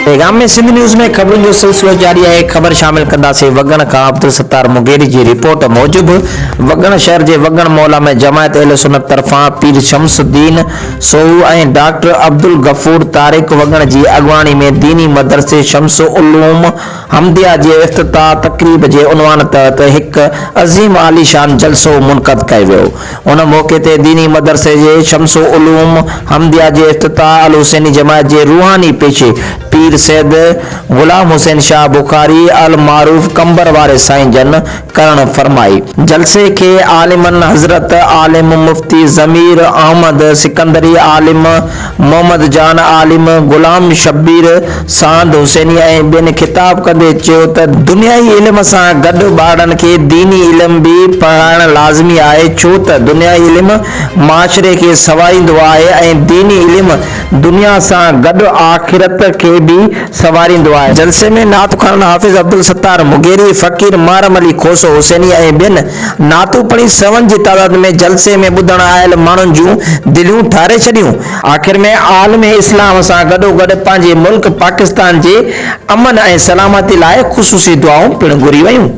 पैगाम में सिंध न्यूज़ में खबरों जो सिलसिलो जारी है। खबर शामिल कंदासीं वगण का अब्दुल सत्तार मुगेरी की रिपोर्ट मूजिब वगण शहर के वगण मौला में जमायत अहले सुन्नत तरफा पीर शमसुद्दीन सोहू और डॉक्टर अब्दुल गफूर तारिक वगण की अगवानी में दीनी मदरसे शम्स उलूम हमदिया के इफ्तिताह तकरीब के उनवान तहत एक अजीम आलीशान जलसो मुनक़द किया वियो। उन मौके ते दीनी मदरसे के शम्स उलूम हमदिया के इफ्तिताह अल हुसैनी जमायत के रूहानी पेशे पीर सैयद गुलाम हुसैन शाह बुखारी अल मारूफ कंबर वारे साईं जन करण फरमाई। जलसे के आलिमन हजरत आलिम मुफ्ती जमीर अहमद सिकंदरी आलिम मोहम्मद जान आलिम गुलाम शब्बीर सांद हुसैनी ऐं बिन खिताब कंदे चयो त दुनियाई इल्म सां गॾु ॿारनि खे दीनी इल्म भी पढ़ाइण लाज़मी आहे, छो त दुनियाई इल्म माशरे खे सवारींदो आहे ऐं दीनी इल्म दुनिया सां गॾु आखिरत के भी सवारींदो आहे। जलसे में नात ख़ान हाफिज अब्दुल सत्तार मुगेरी फकीर मारम अली खोसो हुसैनी ऐं बिन नातू पढ़ी सवन की तादाद में जलसे में ॿुधण आयल माण्हुनि जूं दिलियूं ठारे छॾियूं। आखिर में आलम इस्लाम सां गॾोगॾु पंहिंजे मुल्क पाकिस्तान जे अमन ऐं सलामती लाइ ख़ुसूसी दुआऊं पिण घुरी वयूं।